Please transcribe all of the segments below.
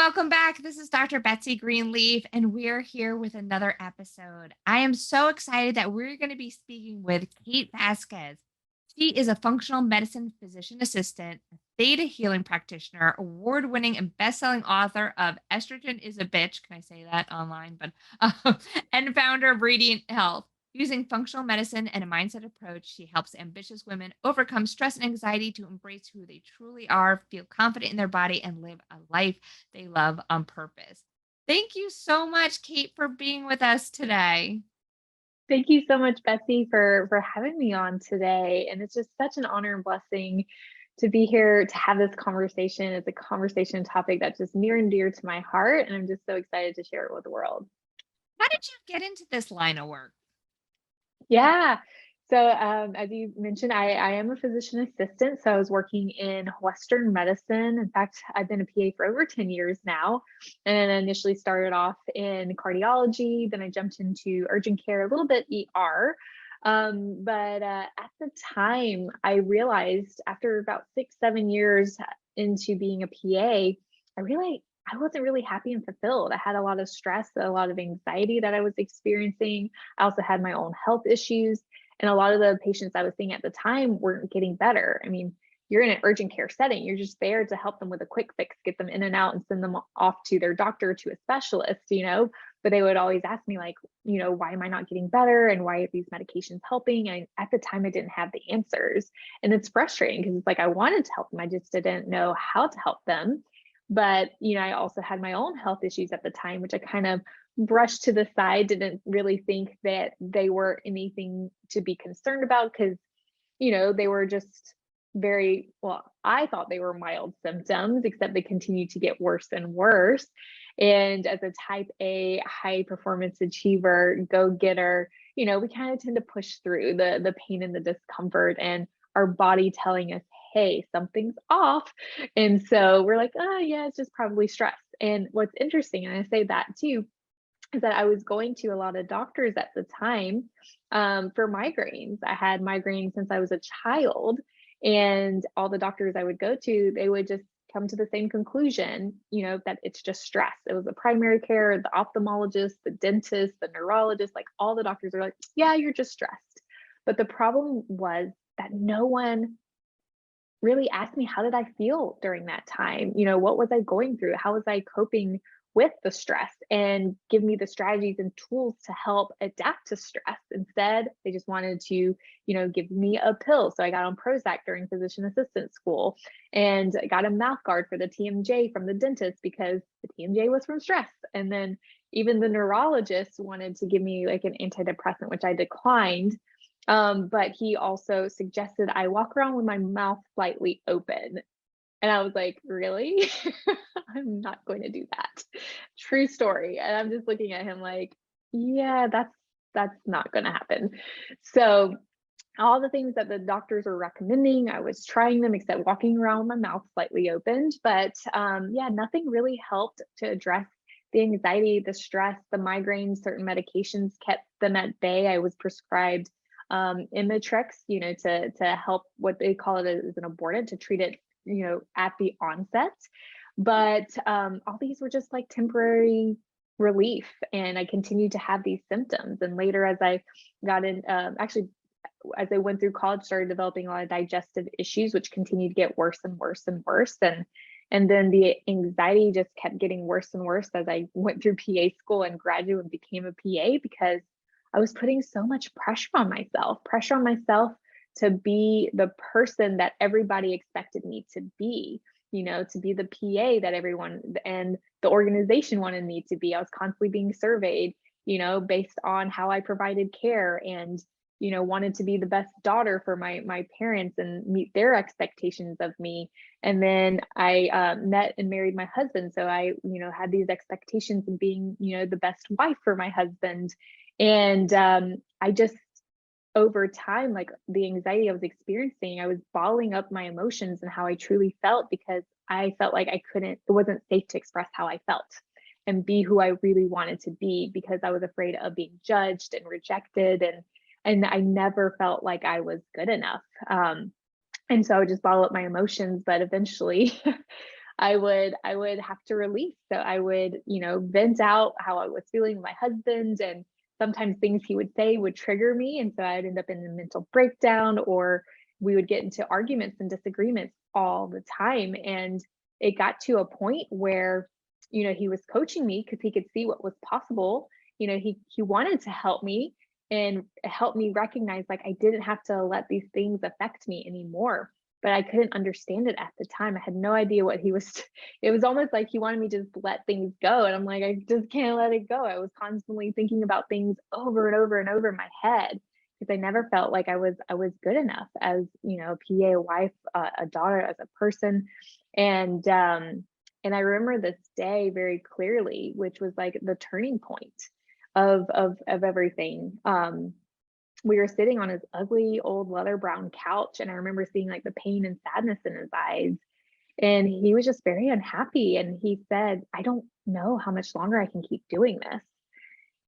welcome back. This is Dr. Betsy Greenleaf, and we're here with another episode. I am so excited that we're going to be speaking with Kate Vasquez. She is a functional medicine physician assistant, a theta healing practitioner, award winning and best selling author of Estrogen is a Bitch. Can I say that online? And founder of Radiant Health. Using functional medicine and a mindset approach, she helps ambitious women overcome stress and anxiety to embrace who they truly are, feel confident in their body, and live a life they love on purpose. Thank you so much, Kate, for being with us today. Thank you so much, Betsy, for having me on today. And it's just such an honor and blessing to be here to have this conversation. It's a conversation topic that's just near and dear to my heart, and I'm just so excited to share it with the world. How did you get into this line of work? Yeah. So as you mentioned, I am a physician assistant. So I was working in Western medicine. In fact, I've been a PA for over 10 years now, and initially started off in cardiology. Then I jumped into urgent care, a little bit ER. But at the time, I realized after about 6, 7 years into being a PA, I realized I wasn't really happy and fulfilled. I had a lot of stress, a lot of anxiety that I was experiencing. I also had my own health issues. And a lot of the patients I was seeing at the time weren't getting better. I mean, you're in an urgent care setting, you're just there to help them with a quick fix, get them in and out and send them off to their doctor, to a specialist. But they would always ask me, like, why am I not getting better? And why are these medications helping? And at the time, I didn't have the answers. And it's frustrating because it's like I wanted to help them. I just didn't know how to help them. But, I also had my own health issues at the time, which I kind of brushed to the side, didn't really think that they were anything to be concerned about because, they were just I thought they were mild symptoms, except they continued to get worse and worse. And as a type A high performance achiever, go getter, we kind of tend to push through the pain and the discomfort and our body telling us, hey, something's off. And so we're like, oh yeah, it's just probably stress. And what's interesting, and I say that too, is that I was going to a lot of doctors at the time for migraines. I had migraines since I was a child, and all the doctors I would go to, they would just come to the same conclusion, that it's just stress. It was the primary care, the ophthalmologist, the dentist, the neurologist, like all the doctors are like, yeah, you're just stressed. But the problem was that no one really asked me, how did I feel during that time? What was I going through? How was I coping with the stress, and give me the strategies and tools to help adapt to stress? Instead, they just wanted to, give me a pill. So I got on Prozac during physician assistant school, and I got a mouth guard for the TMJ from the dentist because the TMJ was from stress. And then even the neurologist wanted to give me like an antidepressant, which I declined. But he also suggested I walk around with my mouth slightly open. And I was like, really? I'm not going to do that. True story. And I'm just looking at him like, yeah, that's not going to happen. So all the things that the doctors were recommending, I was trying them, except walking around with my mouth slightly opened. But yeah, nothing really helped to address the anxiety, the stress, the migraines. Certain medications kept them at bay. I was prescribed Imitrex, to help, what they call it as an abortant, to treat it, at the onset. But all these were just like temporary relief, and I continued to have these symptoms. And later, as I got in, actually, as I went through college, started developing a lot of digestive issues, which continued to get worse and worse and worse. And then the anxiety just kept getting worse and worse as I went through PA school and graduated and became a PA, because I was putting so much pressure on myself to be the person that everybody expected me to be, to be the PA that everyone and the organization wanted me to be. I was constantly being surveyed, based on how I provided care, and, wanted to be the best daughter for my parents and meet their expectations of me. And then I met and married my husband. So I, had these expectations of being, the best wife for my husband. And I just, over time, like the anxiety I was experiencing, I was balling up my emotions and how I truly felt, because I felt like it wasn't safe to express how I felt and be who I really wanted to be, because I was afraid of being judged and rejected. And I never felt like I was good enough. And so I would just bottle up my emotions. But eventually I would have to release. So I would, vent out how I was feeling with my husband, and sometimes things he would say would trigger me, and so I'd end up in a mental breakdown, or we would get into arguments and disagreements all the time. And it got to a point where, he was coaching me because he could see what was possible. He wanted to help me and help me recognize, like, I didn't have to let these things affect me anymore. But I couldn't understand it at the time. I had no idea what he was it was almost like he wanted me to just let things go, and I'm like, I just can't let it go. I was constantly thinking about things over and over and over in my head, because I never felt like I was good enough as, a PA, a wife, a daughter, as a person. And I remember this day very clearly, which was like the turning point of everything. We were sitting on his ugly old leather brown couch, and I remember seeing like the pain and sadness in his eyes, and he was just very unhappy, and he said, "I don't know how much longer I can keep doing this."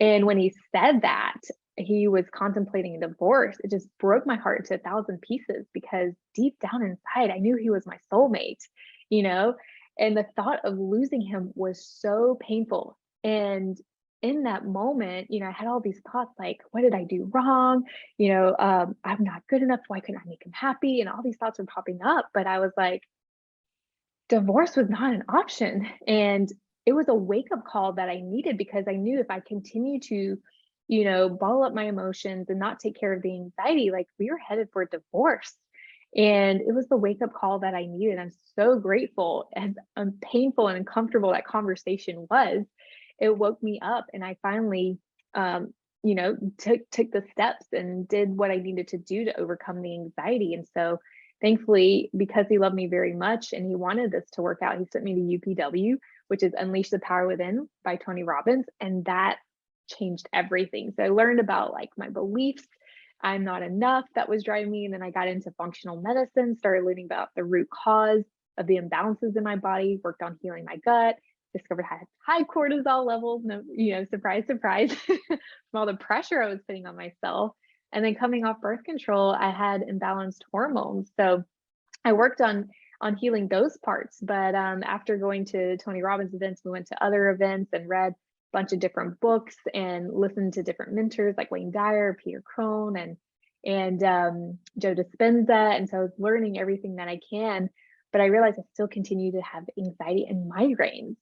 And when he said that, he was contemplating a divorce. It just broke my heart into a thousand pieces, because deep down inside, I knew he was my soulmate, you know? And the thought of losing him was so painful. And in that moment, I had all these thoughts like, what did I do wrong? I'm not good enough. Why couldn't I make him happy? And all these thoughts were popping up. But I was like, divorce was not an option. And it was a wake up call that I needed, because I knew if I continue to, bottle up my emotions and not take care of the anxiety, like, we were headed for a divorce. And it was the wake up call that I needed. I'm so grateful, as painful and uncomfortable that conversation was. It woke me up, and I finally, took the steps and did what I needed to do to overcome the anxiety. And so, thankfully, because he loved me very much and he wanted this to work out, he sent me to UPW, which is Unleash the Power Within by Tony Robbins. And that changed everything. So I learned about, like, my beliefs. I'm not enough, that was driving me. And then I got into functional medicine, started learning about the root cause of the imbalances in my body, worked on healing my gut, discovered I had high cortisol levels. No, surprise, surprise, from all the pressure I was putting on myself. And then coming off birth control, I had imbalanced hormones. So I worked on healing those parts. But after going to Tony Robbins events, we went to other events and read a bunch of different books and listened to different mentors like Wayne Dyer, Peter Crone, and Joe Dispenza. And so I was learning everything that I can, but I realized I still continue to have anxiety and migraines.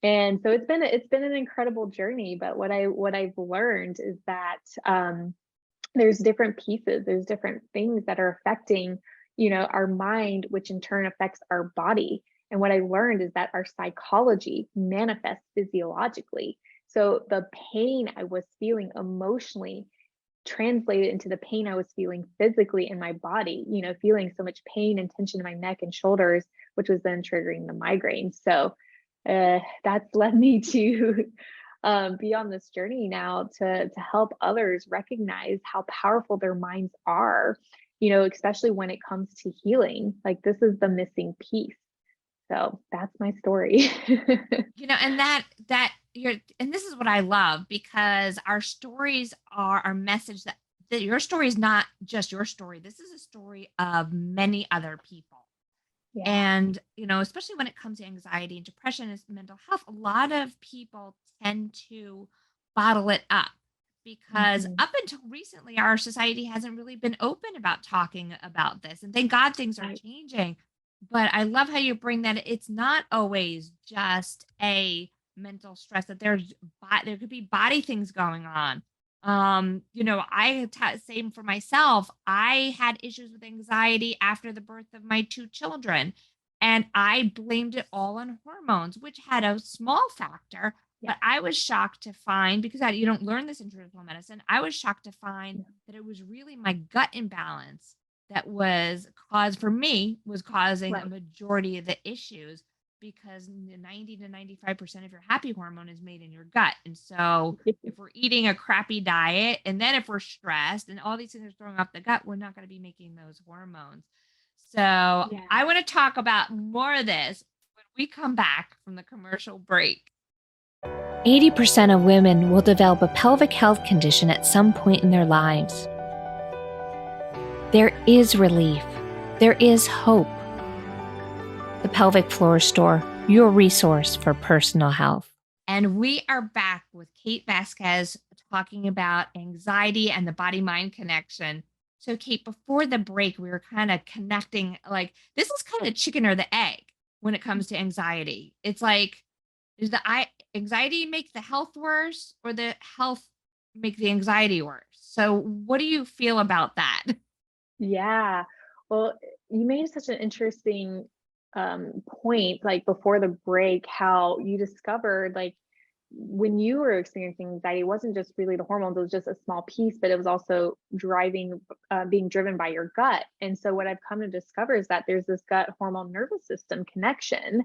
And so it's been an incredible journey. But what I've learned is that there's different pieces, there's different things that are affecting, our mind, which in turn affects our body. And what I learned is that our psychology manifests physiologically. So the pain I was feeling emotionally translated into the pain I was feeling physically in my body, feeling so much pain and tension in my neck and shoulders, which was then triggering the migraine. So that's led me to be on this journey now to help others recognize how powerful their minds are, especially when it comes to healing. Like, this is the missing piece. So that's my story. And and this is what I love, because our stories are our message, that your story is not just your story. This is a story of many other people. Yeah. And, especially when it comes to anxiety and depression and mental health, a lot of people tend to bottle it up, because Mhm. up until recently, our society hasn't really been open about talking about this. And thank God things are Right. changing. But I love how you bring that it's not always just a mental stress, that there could be body things going on. Same for myself. I had issues with anxiety after the birth of my two children, and I blamed it all on hormones, which had a small factor. Yeah. But I was shocked to find, because you don't learn this in traditional medicine, I was shocked to find Yeah. that it was really my gut imbalance that was causing a Right. majority of the issues, because 90 to 95% of your happy hormone is made in your gut. And so if we're eating a crappy diet, and then if we're stressed and all these things are throwing off the gut, we're not going to be making those hormones. So Yeah. I want to talk about more of this when we come back from the commercial break. 80% of women will develop a pelvic health condition at some point in their lives. There is relief. There is hope. the Pelvic Floor Store, your resource for personal health. And we are back with Kate Vasquez talking about anxiety and the body mind connection. So, Kate, before the break, we were kind of connecting like this is kind of chicken or the egg when it comes to anxiety. It's like, does anxiety make the health worse or the health make the anxiety worse? So, what do you feel about that? Yeah. Well, you made such an interesting point, like before the break, how you discovered like when you were experiencing anxiety, it wasn't just really the hormones, it was just a small piece, but it was also being driven by your gut. And so what I've come to discover is that there's this gut hormone nervous system connection.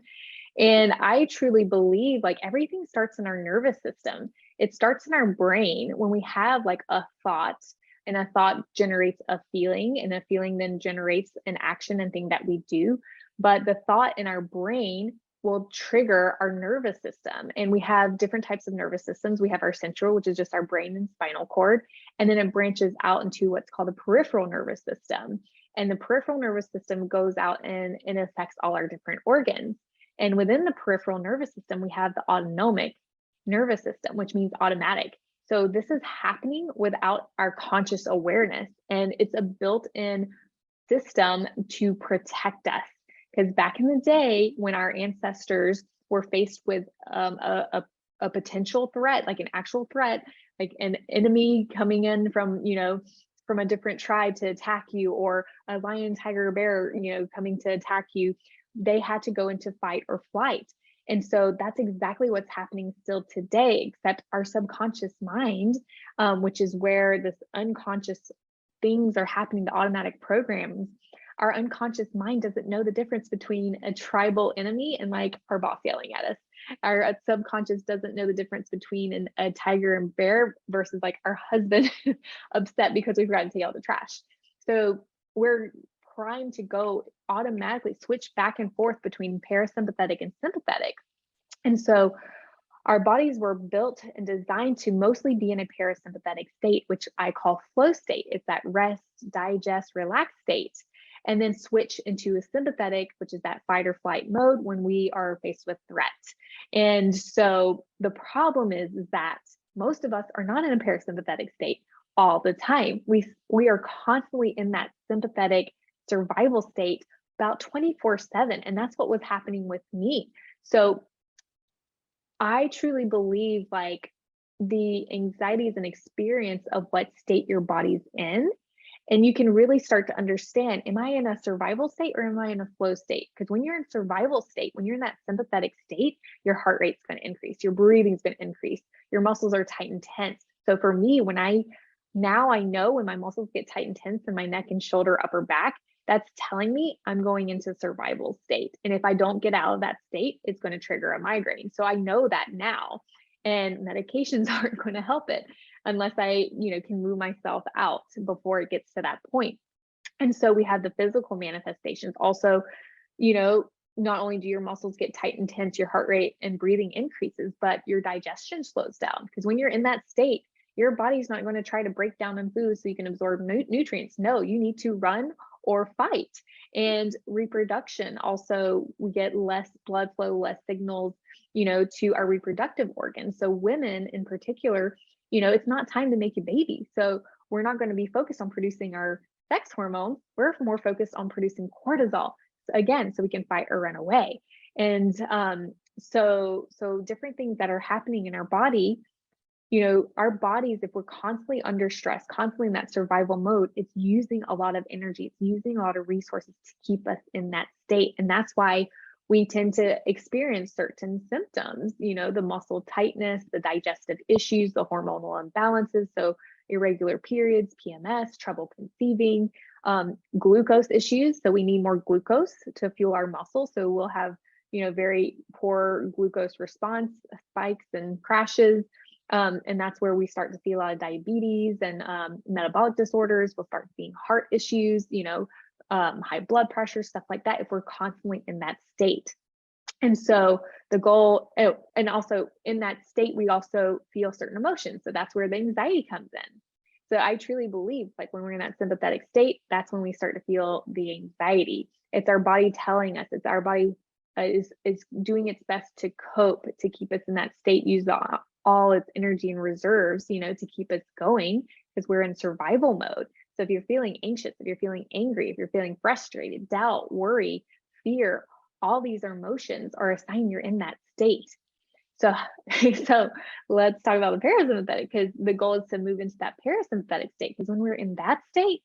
And I truly believe like everything starts in our nervous system. It starts in our brain when we have like a thought, and a thought generates a feeling, and a feeling then generates an action and thing that we do. But the thought in our brain will trigger our nervous system. And we have different types of nervous systems. We have our central, which is just our brain and spinal cord. And then it branches out into what's called the peripheral nervous system. And the peripheral nervous system goes out and affects all our different organs. And within the peripheral nervous system, we have the autonomic nervous system, which means automatic. So this is happening without our conscious awareness. And it's a built-in system to protect us. Because back in the day, when our ancestors were faced with a potential threat, like an actual threat, like an enemy coming in from, from a different tribe to attack you, or a lion, tiger, bear, coming to attack you, they had to go into fight or flight. And so that's exactly what's happening still today, except our subconscious mind, which is where this unconscious things are happening, the automatic programs. Our unconscious mind doesn't know the difference between a tribal enemy and like our boss yelling at us. Our subconscious doesn't know the difference between a tiger and bear versus like our husband upset because we forgot to take out the trash. So we're primed to go automatically switch back and forth between parasympathetic and sympathetic. And so our bodies were built and designed to mostly be in a parasympathetic state, which I call flow state. It's that rest, digest, relax state. And then switch into a sympathetic, which is that fight or flight mode when we are faced with threat. And so the problem is that most of us are not in a parasympathetic state all the time. We are constantly in that sympathetic survival state about 24/7. And that's what was happening with me. So I truly believe like the anxiety is an experience of what state your body's in. And you can really start to understand, am I in a survival state or am I in a flow state? Because when you're in survival state, when you're in that sympathetic state, your heart rate's going to increase, your breathing's going to increase, your muscles are tight and tense. So for me, now I know when my muscles get tight and tense in my neck and shoulder, upper back, that's telling me I'm going into survival state. And if I don't get out of that state, it's going to trigger a migraine. So I know that now, and medications aren't going to help it unless I, can move myself out before it gets to that point. And so we have the physical manifestations. Also, not only do your muscles get tight and tense, your heart rate and breathing increases, but your digestion slows down. Because when you're in that state, your body's not going to try to break down in food so you can absorb nutrients. No, you need to run or fight. And reproduction also, we get less blood flow, less signals, to our reproductive organs. So women in particular, it's not time to make a baby. So we're not going to be focused on producing our sex hormones. We're more focused on producing cortisol, again, so we can fight or run away. And so different things that are happening in our body, our bodies, if we're constantly under stress, constantly in that survival mode, it's using a lot of energy, it's using a lot of resources to keep us in that state. And that's why we tend to experience certain symptoms, the muscle tightness, the digestive issues, the hormonal imbalances. So irregular periods, PMS, trouble conceiving, glucose issues. So we need more glucose to fuel our muscles. So we'll have, very poor glucose response, spikes and crashes. And that's where we start to see a lot of diabetes and metabolic disorders. We'll start seeing heart issues, high blood pressure, stuff like that, if we're constantly in that state. And so the goal, and also in that state, we also feel certain emotions. So that's where the anxiety comes in. So I truly believe like when we're in that sympathetic state, that's when we start to feel the anxiety. It's our body telling us, it's our body is doing its best to cope, to keep us in that state, use all its energy and reserves, to keep us going, because we're in survival mode. So if you're feeling anxious, if you're feeling angry, if you're feeling frustrated, doubt, worry, fear, all these emotions are a sign you're in that state. So, so let's talk about the parasympathetic, because the goal is to move into that parasympathetic state. Because when we're in that state,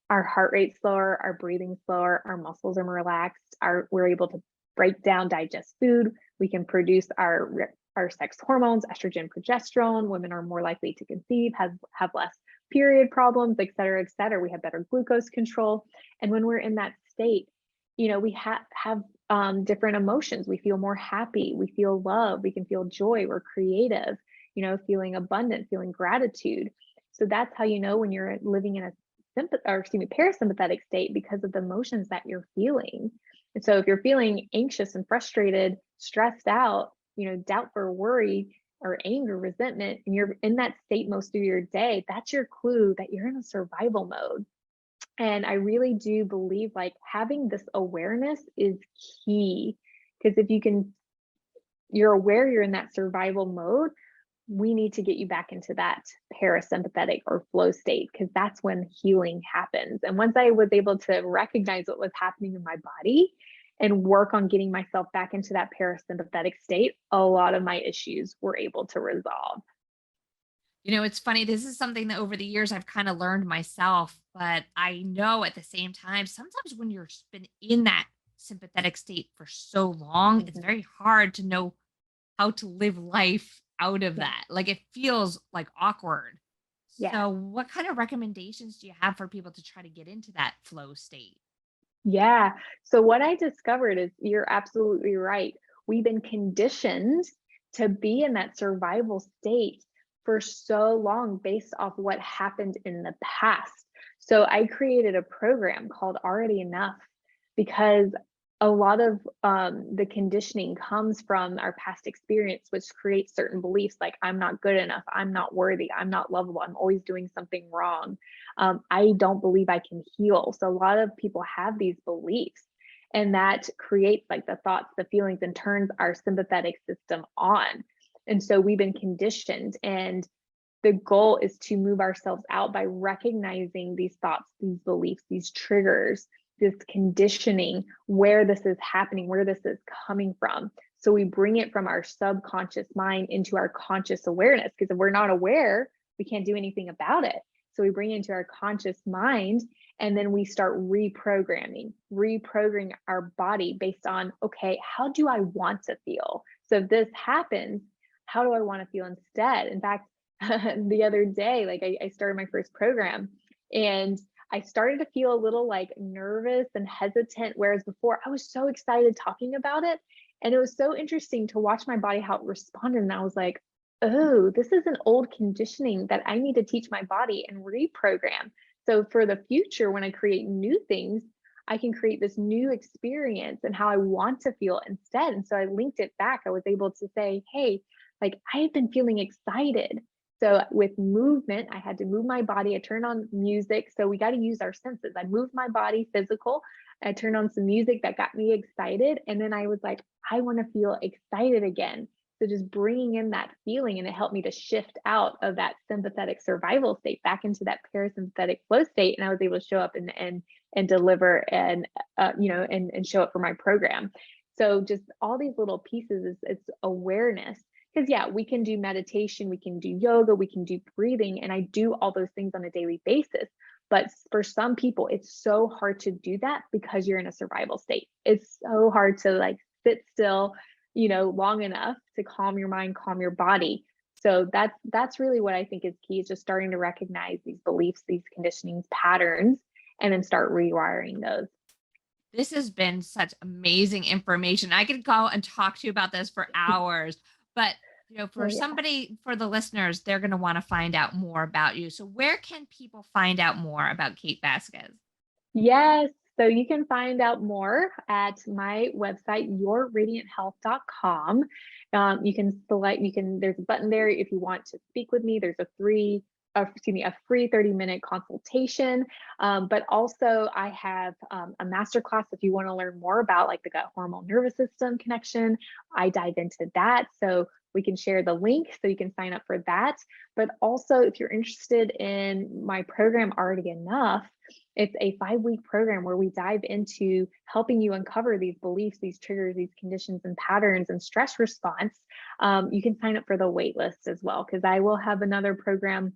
our heart rate's slower, our breathing's slower, our muscles are more relaxed, we're able to break down, digest food. We can produce our sex hormones, estrogen, progesterone. Women are more likely to conceive, have less period problems, et cetera, et cetera. We have better glucose control. And when we're in that state, we have different emotions. We feel more happy. We feel love. We can feel joy. We're creative, feeling abundant, feeling gratitude. So that's how when you're living in a parasympathetic state, because of the emotions that you're feeling. And so if you're feeling anxious and frustrated, stressed out, doubt or worry or anger, resentment, and you're in that state most of your day, that's your clue that you're in a survival mode. And I really do believe having this awareness is key, because if you're aware you're in that survival mode, we need to get you back into that parasympathetic or flow state, because that's when healing happens. And once I was able to recognize what was happening in my body and work on getting myself back into that parasympathetic state, a lot of my issues were able to resolve. It's funny. This is something that over the years I've kind of learned myself, but I know at the same time, sometimes when you've been in that sympathetic state for so long, it's very hard to know how to live life out of that. Like it feels like awkward. Yeah. So what kind of recommendations do you have for people to try to get into that flow state? Yeah. So what I discovered is you're absolutely right. We've been conditioned to be in that survival state for so long based off what happened in the past. So I created a program called Already Enough, because a lot of the conditioning comes from our past experience, which creates certain beliefs like I'm not good enough, I'm not worthy, I'm not lovable, I'm always doing something wrong. I don't believe I can heal. So a lot of people have these beliefs, and that creates the thoughts, the feelings, and turns our sympathetic system on. And so we've been conditioned, and the goal is to move ourselves out by recognizing these thoughts, these beliefs, these triggers, this conditioning, where this is happening, where this is coming from. So we bring it from our subconscious mind into our conscious awareness, because if we're not aware, we can't do anything about it. So we bring it into our conscious mind, and then we start reprogramming our body based on, okay, how do I want to feel? So if this happens, how do I want to feel instead? In fact, the other day, I started my first program, and I started to feel a little nervous and hesitant, whereas before I was so excited talking about it. And it was so interesting to watch my body, how it responded. And I was like, oh, this is an old conditioning that I need to teach my body and reprogram. So for the future, when I create new things, I can create this new experience and how I want to feel instead. And so I linked it back. I was able to say, hey, I've been feeling excited. So with movement, I had to move my body. I turned on music. So we got to use our senses. I moved my body physical. I turned on some music that got me excited. And then I was like, I want to feel excited again. So just bringing in that feeling, and it helped me to shift out of that sympathetic survival state back into that parasympathetic flow state. And I was able to show up and deliver and show up for my program. So just all these little pieces it's awareness. Because yeah, we can do meditation, we can do yoga, we can do breathing, and I do all those things on a daily basis. But for some people, it's so hard to do that because you're in a survival state. It's so hard to sit still, long enough to calm your mind, calm your body. So that's really what I think is key, is just starting to recognize these beliefs, these conditionings, patterns, and then start rewiring those. This has been such amazing information. I could go and talk to you about this for hours, but for somebody, for the listeners, they're going to want to find out more about you. So where can people find out more about Kate Vasquez? Yes. So you can find out more at my website, yourradianthealth.com. You can select, there's a button there if you want to speak with me. There's a free a free 30-minute consultation. But also I have a masterclass if you want to learn more about like the gut hormone nervous system connection. I dive into that. So we can share the link so you can sign up for that. But also, if you're interested in my program Already Enough, it's a 5-week program where we dive into helping you uncover these beliefs, these triggers, these conditions and patterns and stress response. You can sign up for the wait list as well, because I will have another program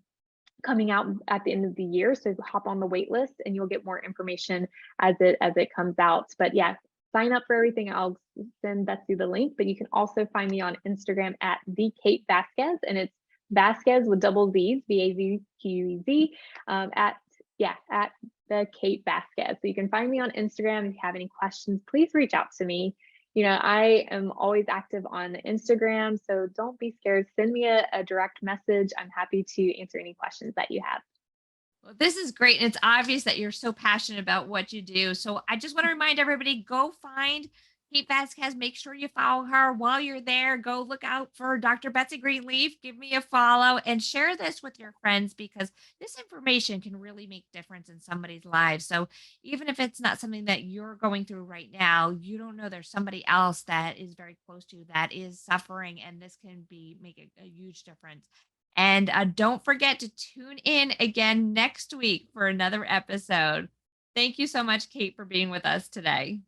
coming out at the end of the year. So hop on the wait list and you'll get more information as it comes out. But yeah, sign up for everything. I'll send Betsy the link, but you can also find me on Instagram at the Kate Vasquez, and it's Vasquez with double Z's, Vazquez, at the Kate Vasquez. So you can find me on Instagram. If you have any questions, please reach out to me. I am always active on Instagram, so don't be scared. Send me a direct message. I'm happy to answer any questions that you have. Well, this is great. And it's obvious that you're so passionate about what you do. So I just want to remind everybody, go find Kate Vasquez. Make sure you follow her while you're there. Go look out for Dr. Betsy Greenleaf. Give me a follow and share this with your friends, because this information can really make difference in somebody's lives. So even if it's not something that you're going through right now, you don't know there's somebody else that is very close to you that is suffering, and this can make a huge difference. And don't forget to tune in again next week for another episode. Thank you so much, Kate, for being with us today.